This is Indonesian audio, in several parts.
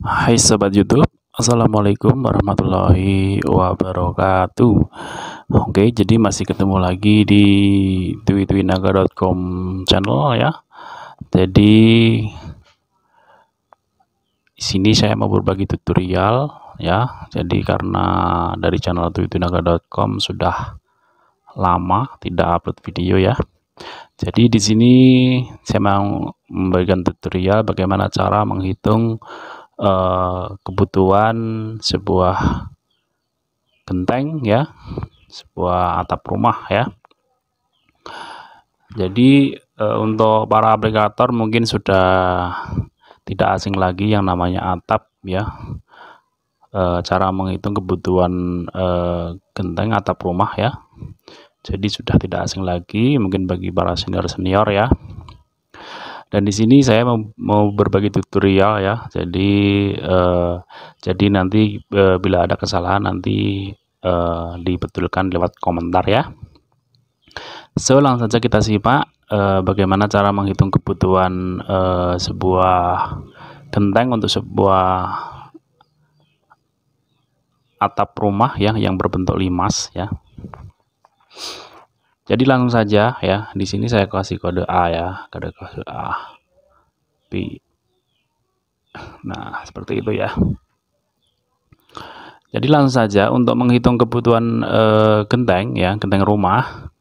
Hai Sobat YouTube, Assalamualaikum warahmatullahi wabarakatuh. Oke, jadi masih ketemu lagi di twitwinaga.com channel ya. Jadi di sini saya mau berbagi tutorial ya. Jadi karena dari channel twitwinaga.com sudah lama tidak upload video ya. Jadi di sini saya mau memberikan tutorial bagaimana cara menghitung kebutuhan sebuah genteng ya, sebuah atap rumah ya. Jadi untuk para aplikator mungkin sudah tidak asing lagi yang namanya atap ya. Cara menghitung kebutuhan genteng atap rumah ya. Jadi sudah tidak asing lagi mungkin bagi para senior ya. Dan di sini saya mau berbagi tutorial ya. Jadi nanti bila ada kesalahan nanti dibetulkan lewat komentar ya. So langsung saja kita simak bagaimana cara menghitung kebutuhan sebuah genteng untuk sebuah atap rumah ya yang berbentuk limas ya. Jadi langsung saja ya, di sini saya kasih kode A ya, kode A, B. Nah, seperti itu ya. Jadi langsung saja untuk menghitung kebutuhan genteng ya, genteng rumah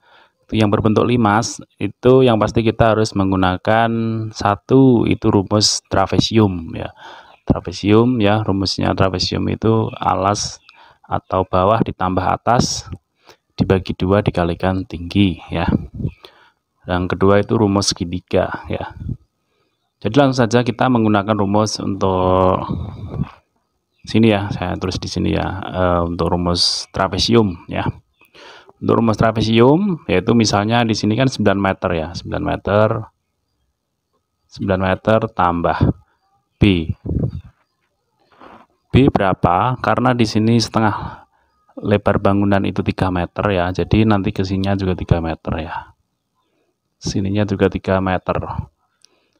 yang berbentuk limas, itu yang pasti kita harus menggunakan satu itu rumus trapesium ya. Trapesium ya, rumusnya trapesium itu alas atau bawah ditambah atas dibagi 2 dikalikan tinggi ya. Yang kedua itu rumus segitiga ya. Jadi langsung saja kita menggunakan rumus untuk sini ya, saya tulis di sini ya, untuk rumus trapesium ya. Untuk rumus trapesium yaitu misalnya di sini kan 9 meter ya, 9 meter tambah B. B berapa? Karena di sini setengah lebar bangunan itu 3 meter ya, jadi nanti kesininya juga 3 meter ya, sininya juga 3 meter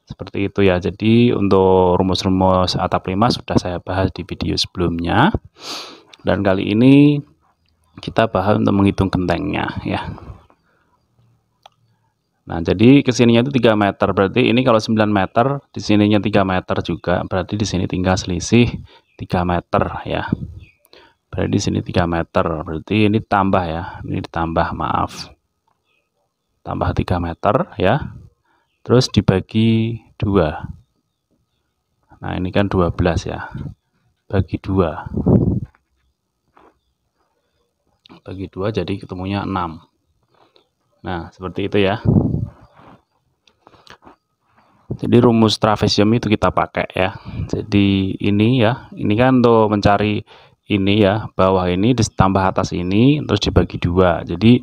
seperti itu ya. Jadi untuk rumus-rumus atap limas sudah saya bahas di video sebelumnya, dan kali ini kita bahas untuk menghitung gentengnya ya. Nah, jadi kesininya itu 3 meter, berarti ini kalau 9 meter di sininya 3 meter juga, berarti di sini tinggal selisih 3 meter ya. Berarti di sini 3 meter, berarti ini tambah ya, ini ditambah, maaf, tambah 3 meter ya, terus dibagi 2. Nah, ini kan 12 ya, bagi 2 jadi ketemunya 6. Nah, seperti itu ya. Jadi rumus trapesium itu kita pakai ya. Jadi ini ya, ini kan untuk mencari ini ya, bawah ini ditambah atas ini terus dibagi 2. Jadi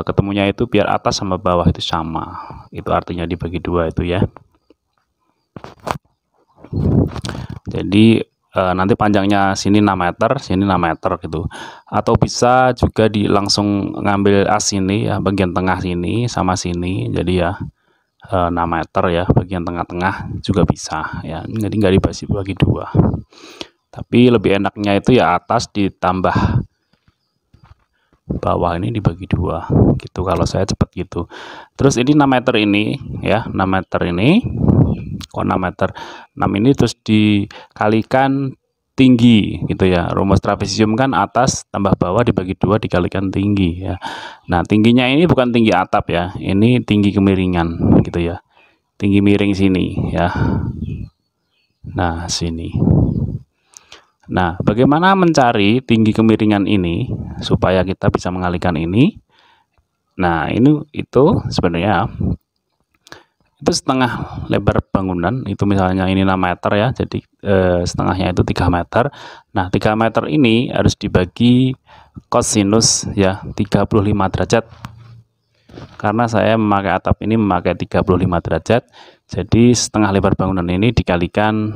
ketemunya itu biar atas sama bawah itu sama. Itu artinya dibagi 2 itu ya. Jadi nanti panjangnya sini 6 meter, sini 6 meter gitu. Atau bisa juga langsung ngambil as ini ya, bagian tengah sini sama sini. Jadi ya 6 meter ya, bagian tengah-tengah juga bisa ya. Jadi nggak dibagi 2. Tapi lebih enaknya itu ya atas ditambah bawah ini dibagi 2 gitu, kalau saya cepat gitu. Terus ini 6 meter ini ya, 6 meter ini kok 6 meter, 6 ini terus dikalikan tinggi gitu ya. Rumus trapesium kan atas tambah bawah dibagi 2 dikalikan tinggi ya. Nah, tingginya ini bukan tinggi atap ya, ini tinggi kemiringan gitu ya, tinggi miring sini ya. Nah, sini. Nah, bagaimana mencari tinggi kemiringan ini supaya kita bisa mengalihkan ini? Nah, itu sebenarnya itu setengah lebar bangunan, itu misalnya ini 6 meter ya, jadi setengahnya itu 3 meter. Nah, 3 meter ini harus dibagi kosinus ya 35 derajat. Karena saya memakai atap ini memakai 35 derajat, jadi setengah lebar bangunan ini dikalikan,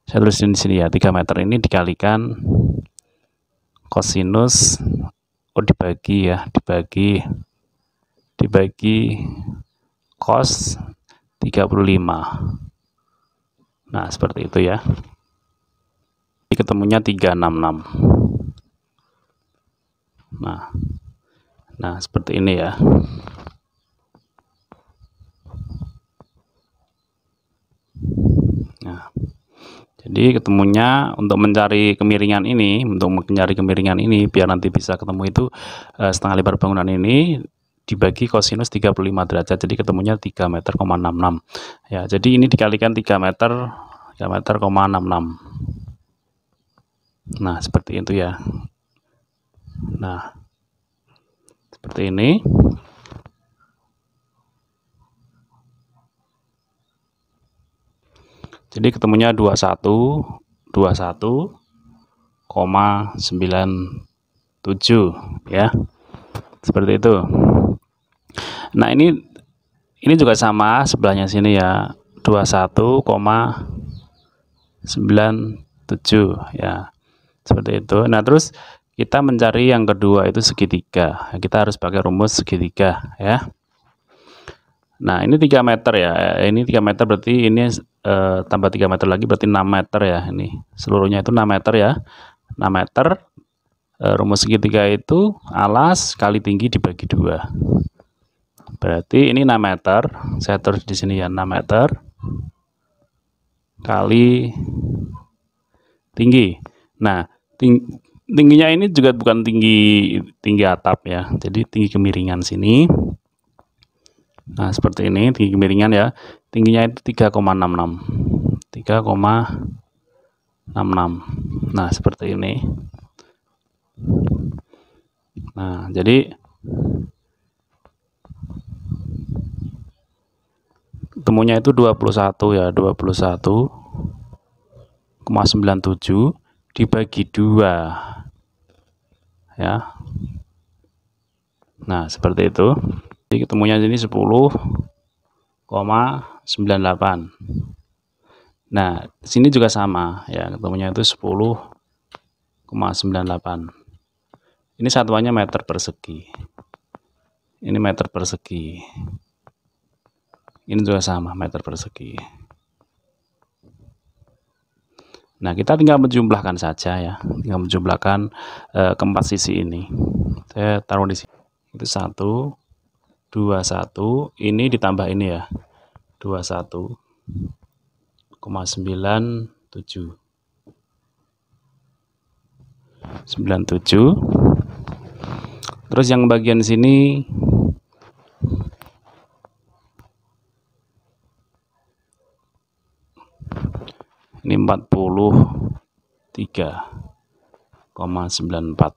saya tulisin di sini ya, 3 meter ini dikalikan kosinus dibagi ya, dibagi cos 35. Nah, seperti itu ya. ketemunya 366. Nah seperti ini ya. Nah, jadi ketemunya untuk mencari kemiringan ini, biar nanti bisa ketemu itu setengah lebar bangunan ini dibagi kosinus 35 derajat, jadi ketemunya 3 meter, 66. Ya, jadi ini dikalikan 3 meter, 66. Nah, seperti itu ya. Nah, seperti ini. Jadi ketemunya 21,97 ya. Seperti itu. Nah, ini juga sama sebelahnya sini ya. 21,97 ya. Seperti itu. Nah, terus kita mencari yang kedua itu segitiga. Kita harus pakai rumus segitiga ya. Nah, ini 3 meter ya. Ini 3 meter berarti ini tambah 3 meter lagi berarti 6 meter ya. Ini seluruhnya itu 6 meter ya. 6 meter. Rumus segitiga itu alas kali tinggi dibagi 2. Berarti ini 6 meter. Saya tulis di sini ya, 6 meter kali tinggi. Nah, tingginya ini juga bukan tinggi atap ya. Jadi tinggi kemiringan sini. Nah, seperti ini tinggi kemiringan ya. Tingginya itu 3,66. 3,66. Nah, seperti ini. Nah, jadi temunya itu 21 ya, 21,97 dibagi 2 ya. Nah, seperti itu. Jadi ketemunya ini 10,98. Nah, sini juga sama ya, ketemunya itu 10,98. Ini satuannya meter persegi. Ini meter persegi. Ini juga sama, meter persegi. Nah, kita tinggal menjumlahkan saja ya. Tinggal menjumlahkan keempat sisi ini. Saya taruh di sini. Itu 1, 21, ini ditambah ini ya, 21,97. 97. Terus yang bagian sini ini 43,94.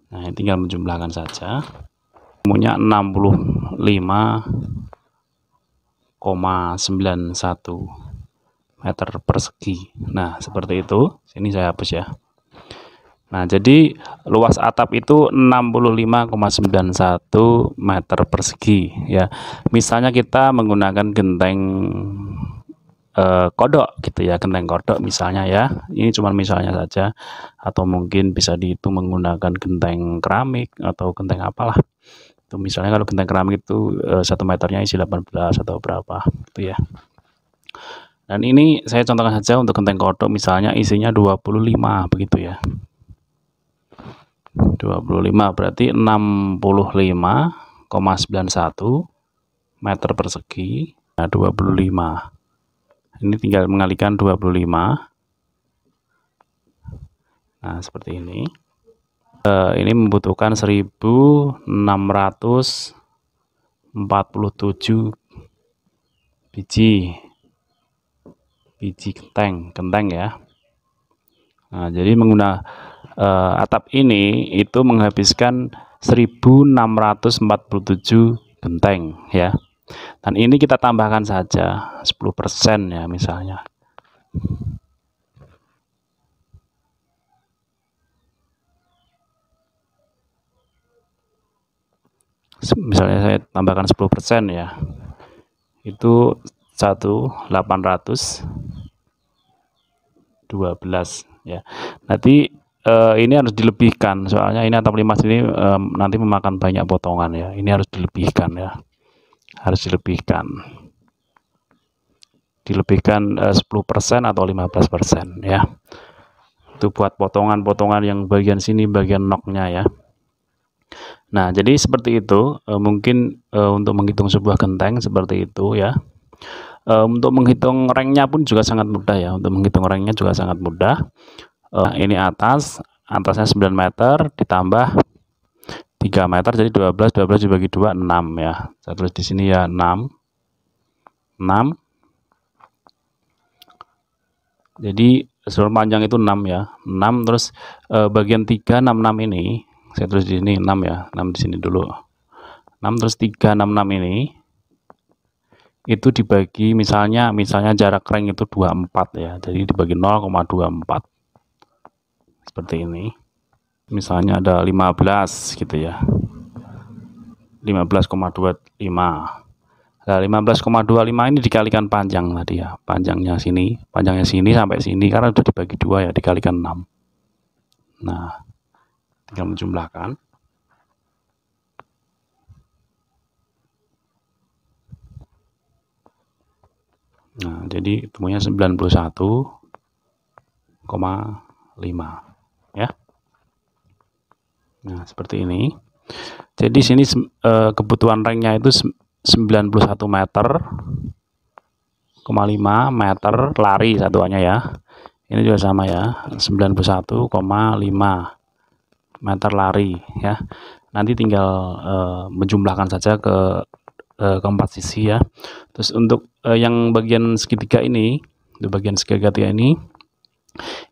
Nah, ini tinggal menjumlahkan saja. Temunya 65,91 meter persegi. Nah, seperti itu. Sini saya hapus ya. Nah, jadi luas atap itu 65,91 meter persegi ya. Misalnya kita menggunakan genteng kodok gitu ya, genteng kodok misalnya ya. Ini cuma misalnya saja, atau mungkin bisa dihitung menggunakan genteng keramik atau genteng apalah. Itu misalnya kalau genteng keramik itu 1 meternya isi 18 atau berapa gitu ya. Dan ini saya contohkan saja untuk genteng kodok misalnya isinya 25 begitu ya. 25 berarti 65,91 meter persegi. Nah, 25. Ini tinggal mengalikan 25. Nah, seperti ini. Ini membutuhkan 1647 biji genteng ya. Nah, jadi menggunakan atap ini itu menghabiskan 1647 genteng ya. Dan ini kita tambahkan saja 10% ya misalnya. Misalnya saya tambahkan 10% ya. Itu 1.812 ya. Nanti ini harus dilebihkan, soalnya ini atap limas ini nanti memakan banyak potongan ya. Ini harus dilebihkan ya, harus dilebihkan. dilebihkan 10% atau 15% ya. Itu buat potongan-potongan yang bagian sini, bagian knocknya ya. Nah, jadi seperti itu. Mungkin untuk menghitung sebuah genteng seperti itu ya. Untuk menghitung ranknya pun juga sangat mudah ya. Untuk menghitung ranknya juga sangat mudah. Ini atasnya 9 meter ditambah 3 meter, jadi 12 dibagi 2, 6 ya. Saya tulis di sini ya, 6. Jadi seluruh panjang itu 6 ya. 6 terus bagian 3, 66 ini saya tulis di sini 6 ya. 6 di sini dulu. 6 terus 366 ini itu dibagi misalnya jarak rank itu 24 ya. Jadi dibagi 0,24. Seperti ini. Misalnya ada 15 gitu ya. 15,25. Nah, 15,25 ini dikalikan panjang tadi ya. Panjangnya sini sampai sini karena sudah dibagi 2 ya, dikalikan 6. Nah, tinggal menjumlahkan. Nah, jadi temunya 91,5 ya. Nah, seperti ini. Jadi sini kebutuhan ranknya itu 91 meter, 5 meter lari satuannya ya. Ini juga sama ya, 91,5 meter lari ya. Nanti tinggal menjumlahkan saja ke keempat sisi ya. Terus untuk yang bagian segitiga ini, bagian segitiga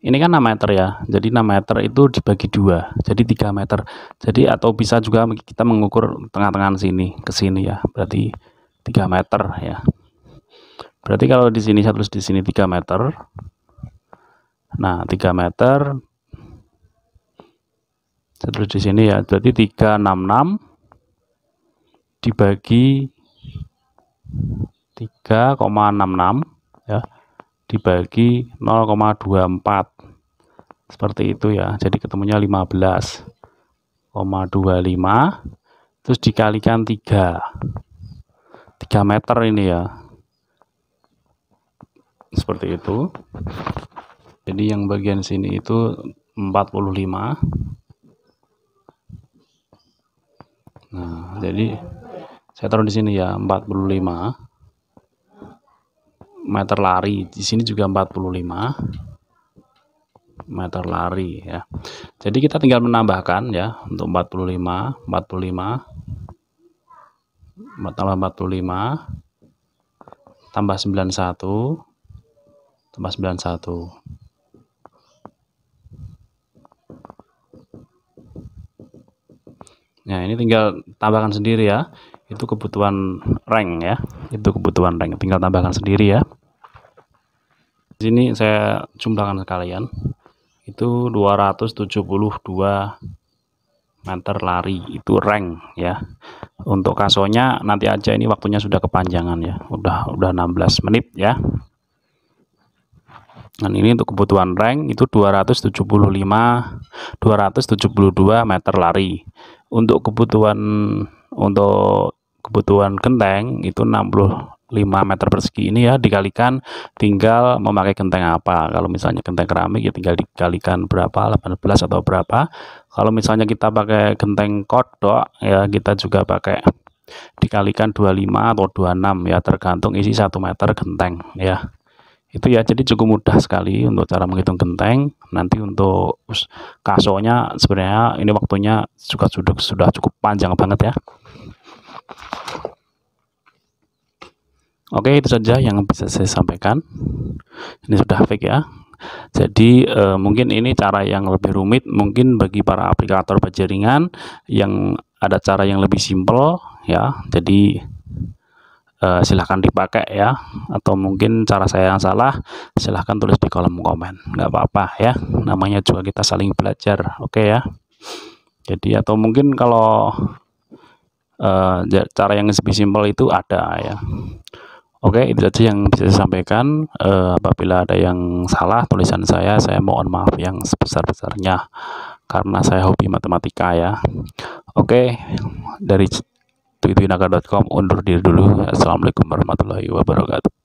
ini kan 6 meter ya. Jadi 6 meter itu dibagi 2, jadi 3 meter. Jadi atau bisa juga kita mengukur tengah-tengah sini ke sini ya. Berarti 3 meter ya. Berarti kalau di sini saya tulis di sini 3 meter. Nah, 3 meter saya tulis di sini ya. Berarti 366 dibagi 3,66 ya, dibagi 0,24 seperti itu ya. Jadi ketemunya 15,25 terus dikalikan 3 meter ini ya, seperti itu. Jadi yang bagian sini itu 45. Nah, jadi saya taruh di sini ya, 45 meter lari. Di sini juga 45 meter lari ya. Jadi kita tinggal menambahkan ya, untuk 45 tambah 45 tambah 91 tambah 91. Nah, ini tinggal tambahkan sendiri ya. Itu kebutuhan rank ya. Itu kebutuhan rank, tinggal tambahkan sendiri ya. Di sini saya jumlahkan sekalian. Itu 272 meter lari, itu rank ya. Untuk kasonya nanti aja, ini waktunya sudah kepanjangan ya. Udah 16 menit ya. Dan ini untuk kebutuhan rank itu 272 meter lari. Untuk kebutuhan genteng itu 65 meter persegi ini ya, dikalikan tinggal memakai genteng apa. Kalau misalnya genteng keramik ya tinggal dikalikan berapa, 18 atau berapa. Kalau misalnya kita pakai genteng kodok ya, kita juga pakai dikalikan 25 atau 26 ya, tergantung isi 1 meter genteng ya. Itu ya, jadi cukup mudah sekali untuk cara menghitung genteng. Nanti untuk kasonya sebenarnya ini waktunya sudah cukup panjang banget ya. Oke, itu saja yang bisa saya sampaikan. Ini sudah fix ya. Jadi mungkin ini cara yang lebih rumit mungkin bagi para aplikator berjaringan, yang ada cara yang lebih simpel ya. Jadi silahkan dipakai ya, atau mungkin cara saya yang salah silahkan tulis di kolom komen, nggak apa-apa ya, namanya juga kita saling belajar. Oke ya. Jadi atau mungkin kalau cara yang lebih simpel itu ada ya. Oke, itu saja yang bisa saya sampaikan. Apabila ada yang salah tulisan saya mohon maaf yang sebesar-besarnya karena saya hobi matematika ya. Oke, dari tweetwinaga.com undur diri dulu. Assalamualaikum warahmatullahi wabarakatuh.